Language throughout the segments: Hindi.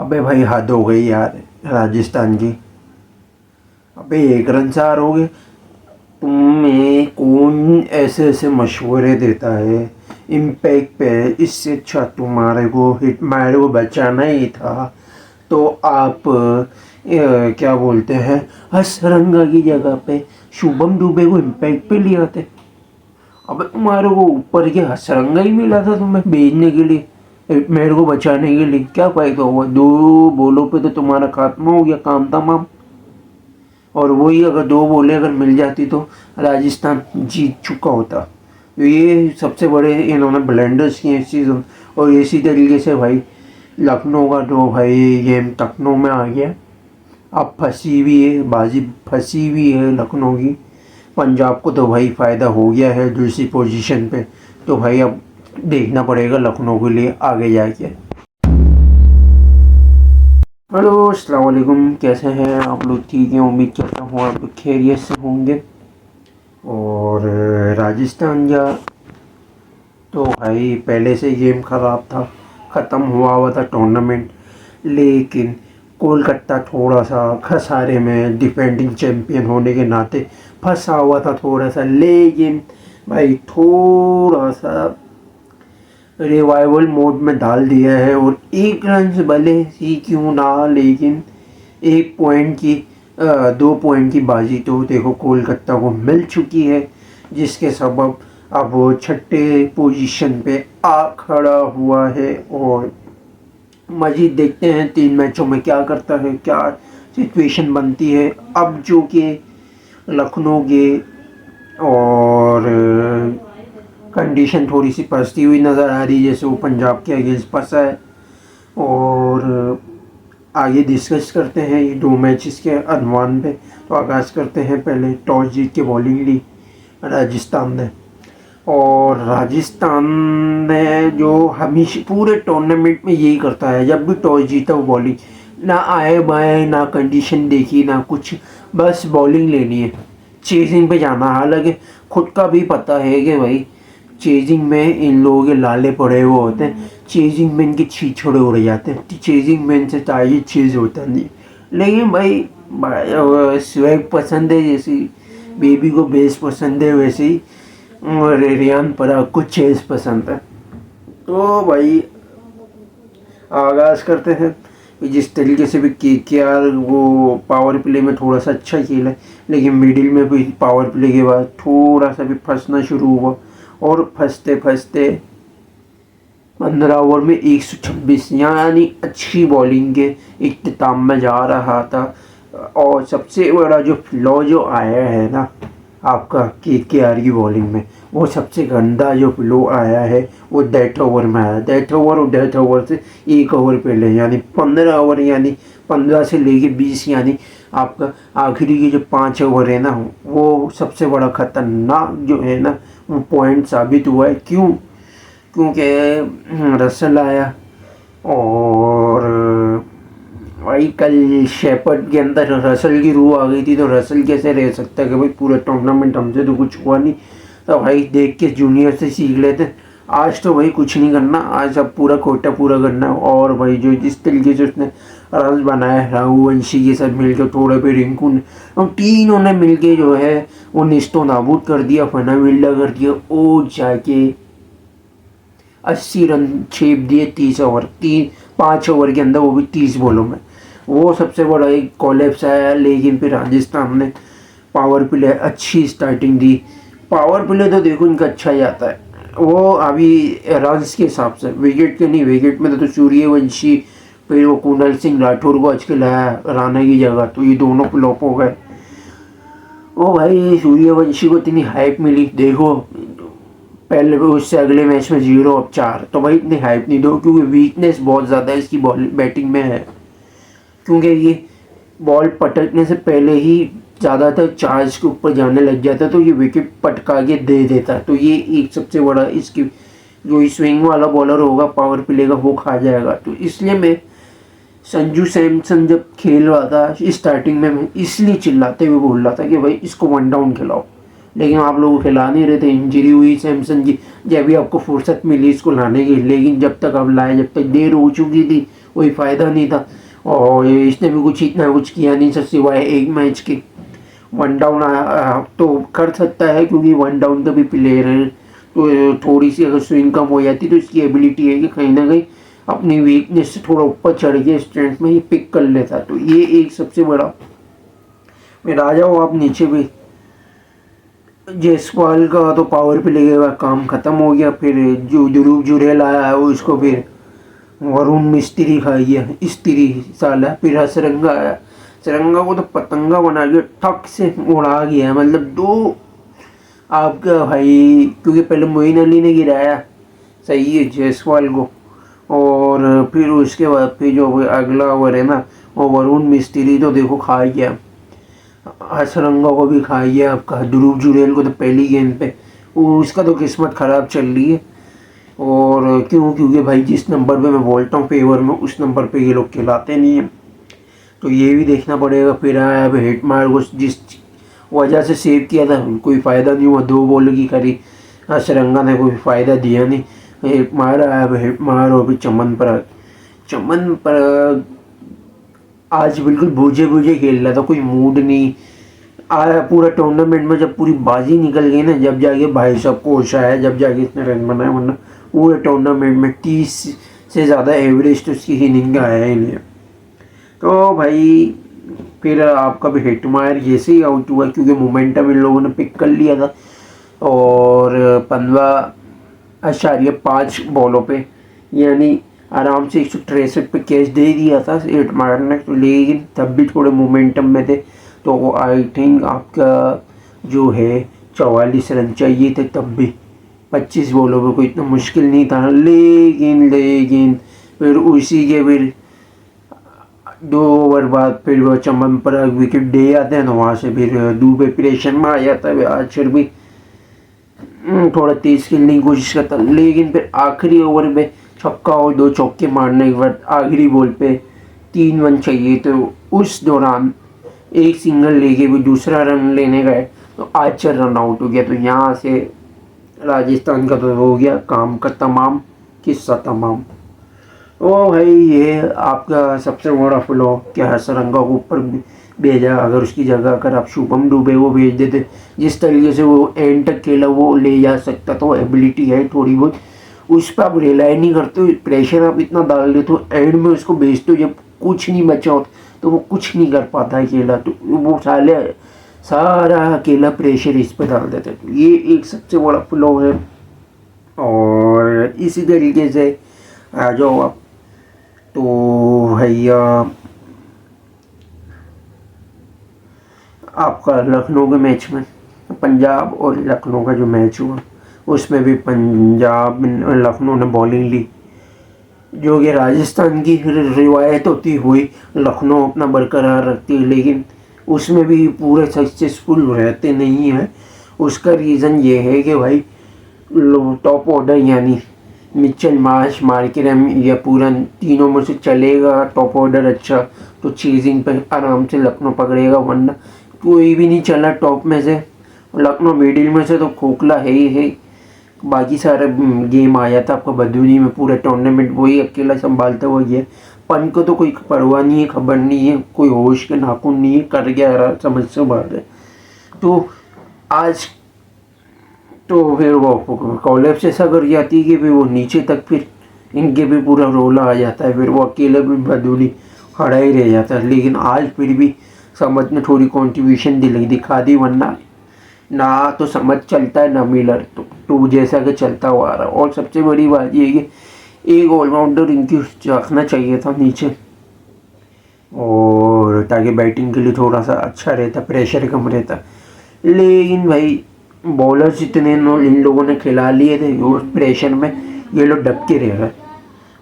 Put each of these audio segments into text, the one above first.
अबे भाई हद हो गई यार राजस्थान की। अबे 1 रन से हार हो गए। तुम्हें कौन ऐसे ऐसे मशवरे देता है इम्पैक्ट पे? इससे अच्छा तुम्हारे को हिट मारे को बचाना ही था तो आप क्या बोलते हैं, हसरंगा की जगह पे शुभम दुबे को इम्पैक्ट पे लिया थे। अब तुम्हारे को ऊपर के हसरंगा ही मिला था तुम्हें भेजने के लिए, मेरे को बचाने के लिए। क्या फायदा हुआ? 2 बॉलों पे तो तुम्हारा खात्मा हो गया, काम तमाम। और वही अगर 2 बॉलें अगर मिल जाती तो राजस्थान जीत चुका होता। तो ये सबसे बड़े इन्होंने ब्लेंडर्स किए इस सीज़न। और इसी तरीके से भाई लखनऊ का तो भाई गेम लखनऊ में आ गया। अब फंसी हुई है बाजी, फंसी हुई है लखनऊ की। पंजाब को तो भाई फ़ायदा हो गया है दूसरी पोजीशन पे। तो भाई अब देखना पड़ेगा लखनऊ के लिए आगे जाके। हेलो अस्सलाम वालेकुम, कैसे हैं आप लोग? ठीक हैं, उम्मीद करता हूँ आप लोग खैरियत से होंगे। और राजस्थान का तो भाई पहले से गेम ख़राब था, ख़त्म हुआ था टूर्नामेंट। लेकिन कोलकाता थोड़ा सा खसारे में, डिफेंडिंग चैम्पियन होने के नाते फंसा हुआ था थोड़ा सा। लेकिन भाई थोड़ा सा रिवाइवल मोड में डाल दिया है। और 1 रन से भले ही क्यों ना, लेकिन 1 पॉइंट की 2 पॉइंट की बाजी तो देखो कोलकाता को मिल चुकी है, जिसके सबब अब वो छठे पोजीशन पे आ खड़ा हुआ है। और मजीद देखते हैं 3 मैचों में क्या करता है, क्या सिचुएशन बनती है। अब जो कि लखनऊ के और कंडीशन थोड़ी सी फंसती हुई नज़र आ रही है, जैसे वो पंजाब के अगेंस्ट फंसा है। और आगे डिस्कस करते हैं ये 2 मैचेस के अनुमान पे। तो आगाज़ करते हैं, पहले टॉस जीत के बॉलिंग ली राजस्थान ने। और राजस्थान ने जो हमेशा पूरे टूर्नामेंट में यही करता है, जब भी टॉस जीता वो बॉलिंग, ना आए बाएँ ना कंडीशन देखी ना कुछ, बस बॉलिंग लेनी है, चेजिंग पे जाना। हालांकि खुद का भी पता है कि भाई चेजिंग में इन लोगों के लाले पड़े हुए होते हैं, चेजिंग में इनके छीछोड़े उड़ जाते हैं, चेजिंग में इनसे चाहिए चीज़ होता नहीं। लेकिन भाई स्वैग पसंद है, जैसी बेबी को बेस पसंद है वैसे ही और रियान पराग को चेज पसंद है। तो भाई आगाज़ करते हैं। जिस तरीके से भी केकेआर वो पावर प्ले में थोड़ा सा अच्छा खेला, लेकिन मिडिल में भी पावर प्ले के बाद थोड़ा सा भी फंसना शुरू हुआ। और फंसते फंसते 15 ओवर में 126, यानी अच्छी बॉलिंग के इख्तिताम में जा रहा था। और सबसे बड़ा जो फ्लॉ जो आया है ना आपका केकेआर की बॉलिंग में, वो सबसे गंदा जो फ्लो आया है वो डेथ ओवर में आया। डेथ ओवर और डेथ ओवर से 1 ओवर पहले, यानी 15 ओवर, यानी 15 से लेके 20, यानी आपका आखिरी के जो 5 ओवर है ना, वो सबसे बड़ा ख़तरनाक जो है ना वो पॉइंट साबित हुआ है। क्यों? क्योंकि रसल आया। और भाई कल शेपर्ड के अंदर रसल की रूह आ गई थी, तो रसल कैसे रह सकता है कि भाई पूरा टूर्नामेंट हमसे तो कुछ हुआ नहीं, तो भाई देख के जूनियर से सीख लेते। आज तो भाई कुछ नहीं करना, आज अब पूरा कोटा पूरा करना। और भाई जो जिस तरीके से उसने रन बनाया रघुवंशी के साथ मिलकर, थोड़े पे रिंकू ने, और तीनों ने मिलके जो है वो निस्तो नाबूद कर दिया, फना विल्ला कर दिया। और जाके 80 रन छेप दिए 30 ओवर, 5 ओवर के अंदर, वो भी 30 बॉलों में। वो सबसे बड़ा एक कॉलेप्स आया। लेकिन फिर राजस्थान ने पावर प्ले अच्छी स्टार्टिंग दी। पावर प्ले तो देखो इनका अच्छा ही आता है, वो अभी रन्स के हिसाब से, विकेट के नहीं। विकेट में तो सूर्यवंशी, फिर वो कुणाल सिंह राठौर को आज के लाया राणा की जगह, तो ये दोनों फ्लॉप हो गए। ओ भाई सूर्यवंशी को इतनी हाइप मिली, देखो पहले उससे अगले मैच में 0 अब 4, तो भाई इतनी हाइप नहीं दो, क्योंकि वीकनेस बहुत ज़्यादा इसकी बॉल बैटिंग में है। क्योंकि ये बॉल पटकने से पहले ही ज़्यादातर चार्ज के ऊपर जाने लग जाता, तो ये विकेट पटका के दे देता। तो ये एक सबसे बड़ा इसकी जो स्विंग वाला बॉलर होगा पावर प्ले का, वो खा जाएगा। तो इसलिए मैं संजू सैमसन जब खेल रहा था स्टार्टिंग में, मैं इसलिए चिल्लाते हुए बोल रहा था कि भाई इसको 1 डाउन खिलाओ। लेकिन आप लोग खिला नहीं रहे थे, इंजरी हुई सैमसन की, जब भी आपको फुर्सत मिली इसको लाने की। लेकिन जब तक आप लाए, जब तक देर हो चुकी थी, कोई फ़ायदा नहीं था। और इसने भी कुछ इतना कुछ किया नहीं सर, सिवाय एक मैच के। वन डाउन तो कर सकता है क्योंकि वन डाउन का भी प्लेयर है, तो थोड़ी सी अगर स्विंग कम हो जाती तो इसकी एबिलिटी है कि कहीं ना कहीं अपनी वीकनेस से थोड़ा ऊपर चढ़ के स्ट्रेंथ में ही पिक कर लेता। तो ये एक सबसे बड़ा। मैं आ जाओ आप नीचे भी, जायसवाल का तो पावर प्ले के बाद काम खत्म हो गया। फिर जो ध्रुव जुरेल आया है वो उसको फिर वरुण मिस्त्री खाई है स्त्री साला। फिर सरंगा आया, सरंगा को तो पतंगा बना के ठक से उड़ा गया। मतलब दो आपका भाई, क्योंकि पहले मोइन अली ने गिराया सही है जायसवाल को, और फिर उसके बाद फिर जो अगला ओवर है ना वो वरुण मिस्त्री तो देखो खा गया, हसरंगा को भी खा गया आपका। ध्रुव जुरेल को तो पहली गेंद पे, वो उसका तो किस्मत ख़राब चल रही है। और क्यों, क्योंकि भाई जिस नंबर पे मैं बोलता हूँ फेवर में, उस नंबर पे ये लोग खिलाते नहीं हैं, तो ये भी देखना पड़ेगा। फिर आया अब हिटमार को जिस वजह से सेव किया था कोई फ़ायदा नहीं हुआ, 2 बॉल की करी, हसरंगा ने कोई फ़ायदा दिया नहीं। हिटमार आया, अब हिटमार और भी चमन पर, चमन पर आज बिल्कुल बूझे बूझे खेल रहा था, कोई मूड नहीं आया पूरा टूर्नामेंट में। जब पूरी बाजी निकल गई ना, जब जाके भाई साहब को होश आया, जब जाके इसने रन बनाया, वरना पूरे टूर्नामेंट में 30 से ज़्यादा एवरेज तो उसकी इनिंग का आया ही नहीं। तो भाई फिर आपका भी हिटमायर जैसे ही आउट हुआ, क्योंकि मोमेंटम इन लोगों ने पिक कर लिया था, और 15.5 बॉलों पे यानी आराम से 163 पे कैच दे दिया था हिटमायर ने। तो लेकिन तब भी थोड़े मोमेंटम में थे, तो आई थिंक आपका जो है 44 रन चाहिए थे तब भी। 25 बॉलों पे कोई इतना मुश्किल नहीं था। लेकिन फिर उसी के फिर 2 ओवर बाद फिर वो चमन पर विकेट दे जाते हैं, तो वहाँ से फिर दुबे प्रेशर में आ जाता है। आज फिर भी थोड़ा तेज खेलने की कोशिश करता, लेकिन फिर आखिरी ओवर में छक्का और 2 चौके मारने के बाद आखिरी बॉल पे 3 रन चाहिए, तो उस दौरान एक सिंगल लेके भी दूसरा रन लेने गए तो आर्चर रन आउट हो गया। तो यहाँ से राजस्थान का तो हो गया काम का तमाम, किस्सा तमाम। ओ भाई ये आपका सबसे बड़ा फ्लॉ क्या है, हसरंगा को ऊपर भेजा। अगर उसकी जगह अगर आप शुभम दुबे को भेज देते, जिस तरीके से वो एंड तक खेला वो ले जा सकता, तो एबिलिटी है थोड़ी बहुत, उस पर आप रिलाई नहीं करते, प्रेशर आप इतना डाल देते हो, एंड में उसको भेजते हो जब कुछ नहीं बचा हो तो वो कुछ नहीं कर पाता है अकेला, तो वो सारा अकेला प्रेशर इस पर डाल देते हैं। ये एक सबसे बड़ा फ्लॉ है। और इसी तरीके से आ जाओ आप, तो भैया आपका लखनऊ के मैच में, पंजाब और लखनऊ का जो मैच हुआ उसमें भी पंजाब लखनऊ ने बॉलिंग ली, जो कि राजस्थान की रिवायत होती हुई लखनऊ अपना बरकरार रखती है, लेकिन उसमें भी पूरे सक्सेसफुल रहते नहीं हैं। उसका रीज़न ये है कि भाई टॉप ऑर्डर यानी मिचेल मार्श, मार्करम या पूरा तीनों में से चलेगा टॉप ऑर्डर अच्छा, तो चेजिंग पर आराम से लखनऊ पकड़ेगा, वरना कोई भी नहीं चला टॉप में से। लखनऊ मिडिल में से तो खोखला है ही है। बाकी सारा गेम आया था आपका बदूनी में, पूरा टूर्नामेंट वही अकेला संभालता हुआ गया। पन को तो कोई परवाह नहीं है, खबर नहीं है, कोई होश के नाखून नहीं है, कर गया रहा, समझ से बाहर है। तो आज तो फिर वो कॉलेप्स ऐसा कर जाती है कि फिर वो नीचे तक फिर इनके भी पूरा रोला आ जाता है, फिर वो अकेले भी बदूनी खड़ा ही रह जाता है। लेकिन आज फिर भी समझ ने थोड़ी कॉन्ट्रीब्यूशन दिखा दी, वरना ना तो समझ चलता है ना मिलर, तो जैसा कि चलता हुआ आ रहा। और सबसे बड़ी बात ये है कि एक ऑलराउंडर इनकी रखना चाहिए था नीचे, और ताकि बैटिंग के लिए थोड़ा सा अच्छा रहता, प्रेशर कम रहता। लेकिन भाई बॉलर्स इतने इन लोगों ने खिला लिए थे उस प्रेशर में, ये लोग डब के रह गए।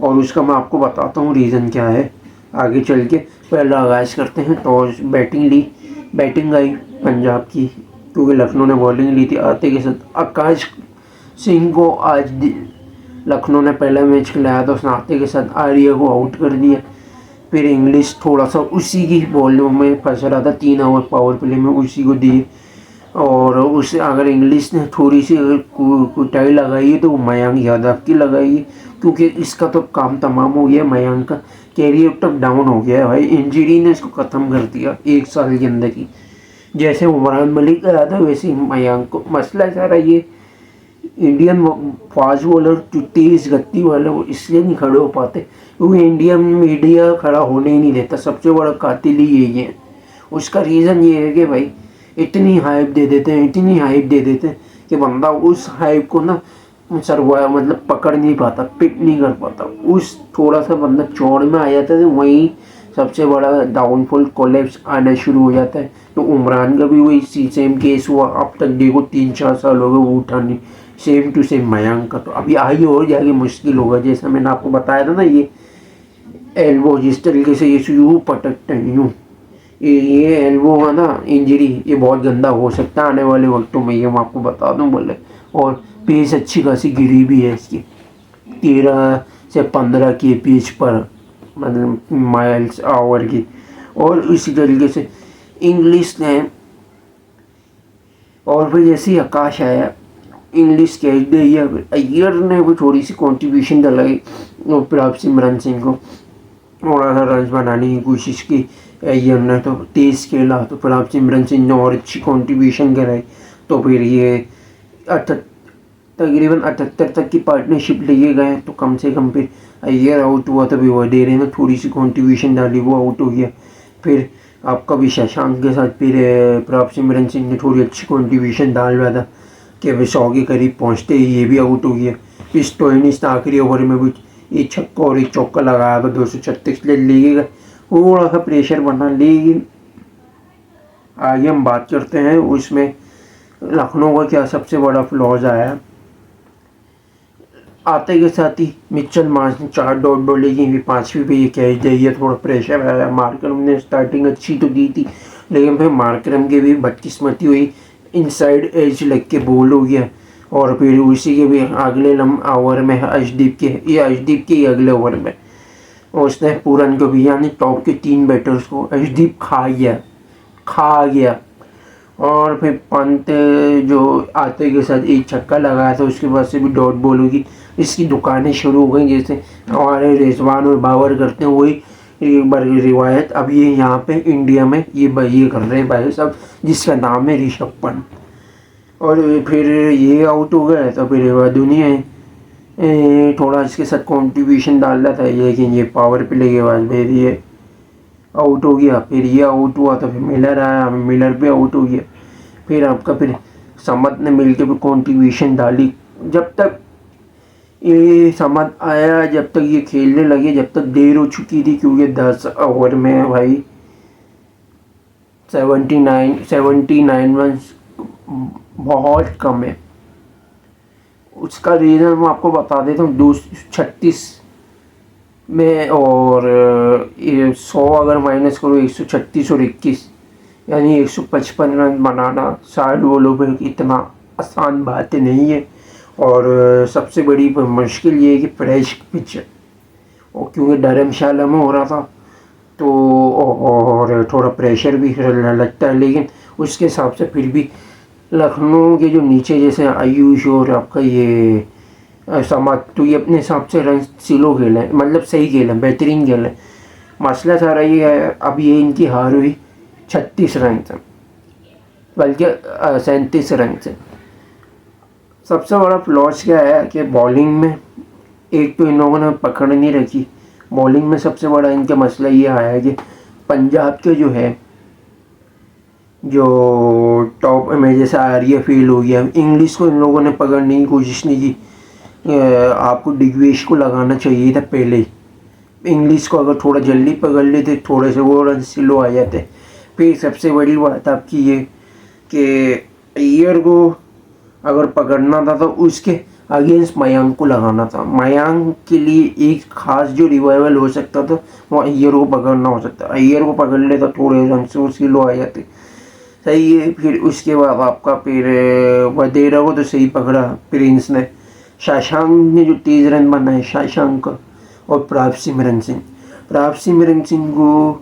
और उसका मैं आपको बताता हूँ रीज़न क्या है आगे चल के। पहला आगाज़ करते हैं। तो बैटिंग आई पंजाब की, क्योंकि लखनऊ ने बॉलिंग ली थी। आते के साथ आकाश सिंह को आज लखनऊ ने पहला मैच खिलाया था, उसने आते के साथ आर्या को आउट कर दिया। फिर इंग्लिश थोड़ा सा उसी की बॉलों में फंस रहा था, 3 ओवर पावर प्ले में उसी को दिए। और उसे अगर इंग्लिश ने थोड़ी सी अगर कुटाई लगाई है तो वो मयंक यादव की लगाई है, क्योंकि इसका तो काम तमाम हो गया। मयंक का कैरियर तक डाउन हो गया है भाई, इंजरी ने इसको ख़त्म कर दिया 1 साल के अंदर ही। जैसे उमरान मलिक आया था वैसे ही मयंक को। मसला सारा ये इंडियन फास्ट बॉलर जो तेज़ गति वाले वो इसलिए नहीं खड़े हो पाते क्योंकि इंडियन मीडिया खड़ा होने ही नहीं देता। सबसे बड़ा कातिल ही यही है। उसका रीज़न ये है कि भाई इतनी हाइप दे देते हैं, इतनी हाइप दे देते हैं कि बंदा उस हाइप को ना सरवाया मतलब पकड़ नहीं पाता, पिक नहीं कर पाता। उस थोड़ा सा बंदा चौड़ में आ जाता है तो वहीं सबसे बड़ा डाउनफॉल कोलैप्स आना शुरू हो जाता है। तो उमरान का भी वही सेम केस हुआ। अब तक देखो 3-4 साल हो गए वो उठा नहीं। सेम टू सेम मयंक का तो अभी आगे और जाके मुश्किल होगा। जैसा मैंने आपको बताया था ना, ये एल्बो जिस तरीके से ये यूँ पटकते हैं यूँ, ये एल्बो है ना इंजरी, ये बहुत गंदा हो सकता है आने वाले वक्तों में, ये मैं आपको बता दूं बोले। और पेस अच्छी खासी गिरी भी है इसकी, 13 से 15 की पेज पर मतलब माइल्स आवर की। और इसी तरीके से इंग्लिश ने, और फिर जैसे ही आकाश आया इंग्लिश कैच दे दिया। अय्यर ने भी थोड़ी सी कंट्रीब्यूशन डलाई और फिर सिमरन सिंह को थोड़ा सा रन बनाने की कोशिश की। अय्यर ने तो तेज़ खेला तो फिर सिमरन सिंह ने और अच्छी कंट्रीब्यूशन कराई। तो फिर ये तकरीबन 78 तक की पार्टनरशिप लेके गए। तो कम से कम फिर अय्यर आउट हुआ तो भी वडेरे ने थोड़ी सी कंट्रीब्यूशन डाली, वो आउट हो गया। फिर आपका भी शशांक के साथ फिर सिमरन सिंह ने थोड़ी अच्छी कंट्रीब्यूशन डाल रहा था कि वे 100 के करीब पहुँचते ही ये भी आउट हो गया। फिर स्टोइनिस आखिरी ओवर में भी एक छक्का और एक चौका लगाया था, 236 ले लेगा। थोड़ा सा प्रेशर बना, लेकिन आगे हम बात करते हैं उसमें लखनऊ का क्या सबसे बड़ा फ्लॉज आया। आते के साथ ही मिचेल मार्श ने 4 डॉट बॉलें की, 5वीं पे ये कैच दे दिया। थोड़ा प्रेशर आया। मार्करम ने स्टार्टिंग अच्छी तो दी थी, लेकिन फिर मार्करम की भी बदकिस्मती हुई, इनसाइड एज लग के बोल हो गया। और फिर उसी के भी अगले ओवर में अर्शदीप के ही अगले ओवर में उसने पूरन को भी यानी टॉप के 3 बैटर्स को अर्शदीप खा गया। और फिर पंत जो आते के साथ एक छक्का लगाया था, उसके बाद से भी डॉट बॉल होगी। इसकी दुकानें शुरू हो गई, जैसे हमारे रिजवान और बाबर करते हैं वही एक बार रिवायत अब ये यहाँ पे इंडिया में ये कर रहे हैं भाई साहब, जिसका नाम है ऋषभ पंत। और फिर ये आउट हो गया तो फिर दुनिया थोड़ा इसके साथ कंट्रीब्यूशन डाल रहा था, लेकिन ये पावर प्ले के बाद फिर ये आउट हो गया। फिर ये आउट हुआ तो फिर मिलर आया, मिलर पे आउट हो गया। फिर आपका फिर समद ने मिलकर भी कंट्रीब्यूशन डाली। जब तक ये समद आया, जब तक ये खेलने लगे, जब तक देर हो चुकी थी, क्योंकि 10 ओवर में भाई 79 रन बहुत कम है। उसका रीज़न मैं आपको बता देता हूँ। 236 में और 100 अगर माइनस करो 136 और 21 यानी 155 रन बनाना 60 बॉलों पर इतना आसान बात नहीं है। और सबसे बड़ी मुश्किल ये है कि फ्रेश पिच है, और क्योंकि धर्मशाला में हो रहा था तो और थोड़ा प्रेशर भी लगता है। लेकिन उसके हिसाब से फिर भी लखनऊ के जो नीचे जैसे आयुष और आपका ये समाज, तो ये अपने हिसाब से रन स्लो खेले, मतलब सही खेले, बेहतरीन खेले। मसला सारा ये है अब ये इनकी हार हुई 36 रन से, बल्कि 37 रन से। सबसे बड़ा फ्लॉस क्या है कि बॉलिंग में एक तो इन लोगों ने पकड़ नहीं रखी। बॉलिंग में सबसे बड़ा इनका मसला ये आया है कि पंजाब के जो है जो टॉप में जैसे आर्या फेल हो गया, इंग्लिश को इन लोगों ने पकड़ने की कोशिश नहीं की। आपको दिग्वेश को लगाना चाहिए था पहले ही। इंग्लिश को अगर थोड़ा जल्दी पकड़ लेते थोड़े से वो रन स्लो आ जाते। फिर सबसे बड़ी बात आपकी ये कि अय्यर को अगर पकड़ना था तो उसके अगेंस्ट मयंक को लगाना था। मयंक के लिए एक खास जो रिवाइवल हो सकता था वो अय्यर को पकड़ना हो सकता। अय्यर को पकड़ ले तो थोड़े रन से वो स्लो आ जाते, सही है। फिर उसके बाद आपका फिर वडेरा को तो सही पकड़ा प्रिंस ने। शशांक ने जो 30 रन बनाए शशांक और सिमरन सिंह को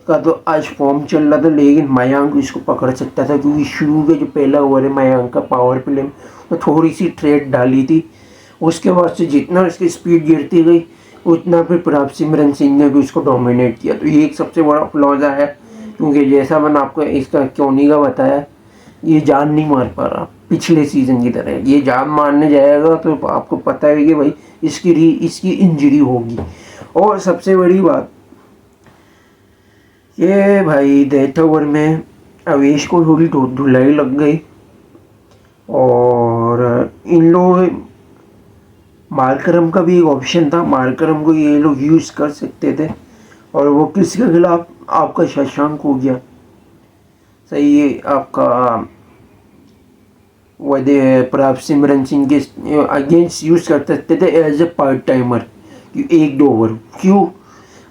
का तो आज फॉर्म चल रहा था, लेकिन मयंक इसको पकड़ सकता था क्योंकि शुरू का जो पहला ओवर है मयंक का पावर प्ले में तो थोड़ी सी थ्रेट डाली थी उसके बाद से जितना इसकी स्पीड गिरती गई उतना फिर प्रभसिमरन सिंह ने भी उसको डोमिनेट किया। तो ये एक सबसे बड़ा फ्लॉज है, क्योंकि जैसा मैंने आपको इसका क्योनी का बताया, ये जान नहीं मार पा रहा पिछले सीज़न की तरह। ये जान मारने जाएगा तो आपको पता है कि भाई इसकी इंजरी होगी। और सबसे बड़ी बात ये भाई डेथ ओवर में अवेश को थोड़ी धुलाई लग गई, और इन लोग मार्करम का भी एक ऑप्शन था, मार्करम को ये लोग यूज़ कर सकते थे, और वो किसके खिलाफ? आपका शशांक हो गया, सही है आपका प्रभसिमरन सिंह के अगेंस्ट यूज़ कर सकते थे as a part timer, 1-2 over. क्यों?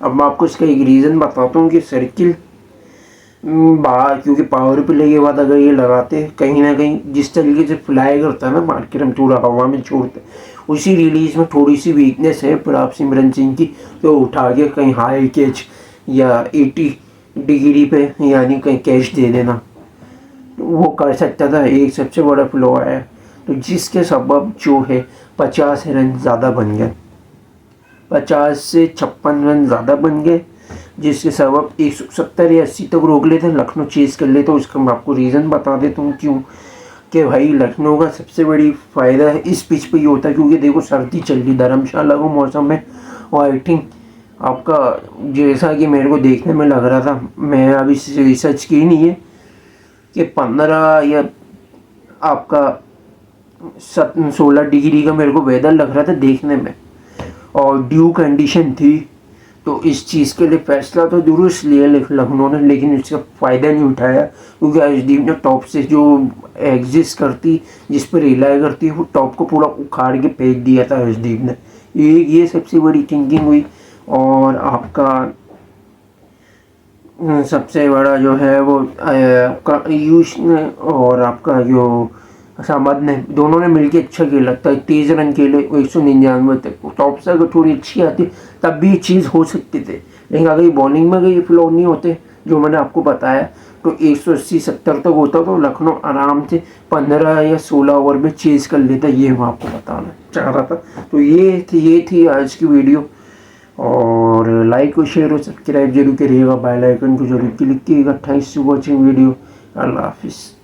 अब मैं आपको इसका एक रीज़न बताता हूँ कि सर्किल बाहर, क्योंकि पावर प्ले के बाद अगर ये लगाते कहीं ना कहीं जिस तरीके से फ्लाई करता है ना मार्करम, थोड़ा हवा में छोड़ते, उसी रिलीज में थोड़ी सी वीकनेस है प्रभसिमरन सिंह की, तो उठा के कहीं हाई कैच या 80 डिग्री पे यानी कहीं कैच दे देना वो कर सकता था। एक सबसे बड़ा फ्लॉ है, तो जिसके सबब जो है 50 रन ज़्यादा बन गए, 50 से 56 रन ज़्यादा बन गए, जिसके सबब 170 या 80 तक रोक लेते, लखनऊ चेज़ कर लेते। उसका मैं आपको रीज़न बता देता हूँ क्यों। कि भाई लखनऊ का सबसे बड़ी फ़ायदा है इस पिच पे ये होता है, क्योंकि देखो सर्दी चल रही धर्मशाला को मौसम में, और आई थिंक आपका जैसा कि मेरे को देखने में लग रहा था, मैं अभी रिसर्च की नहीं है, कि 15 या आपका 16 डिग्री का मेरे को वेदर लग रहा था देखने में, और ड्यू कंडीशन थी। तो इस चीज़ के लिए फैसला तो दुरुस्त लिया लखनऊ ने, लेकिन इसका फ़ायदा नहीं उठाया, क्योंकि अर्शदीप ने टॉप से जो एग्जिस्ट करती, जिस पर रिलाई करती, वो टॉप को पूरा उखाड़ के फेंक दिया था अर्शदीप ने। ये सबसे बड़ी थिंकिंग हुई। और आपका सबसे बड़ा जो है वो आपका यूश ने और आपका जो सामद ने, दोनों ने मिलकर अच्छा खेला, 23 रन खेले 199 तक। टॉप से अगर थोड़ी अच्छी आती तब भी चीज़ हो सकती थी, लेकिन अगर बॉलिंग में अगर फ्लो नहीं होते जो मैंने आपको बताया, तो 180-70 तक होता, तो लखनऊ आराम से 15 या 16 ओवर में चेज कर लेता। ये मैं आपको बताना चाह रहा था। तो ये थी आज की वीडियो, और लाइक और शेयर और सब्सक्राइब जरूर करिएगा, बेल आइकन को जरूर क्लिक कीजिएगा। Thanks for watching video. अल्लाह हाफिज़।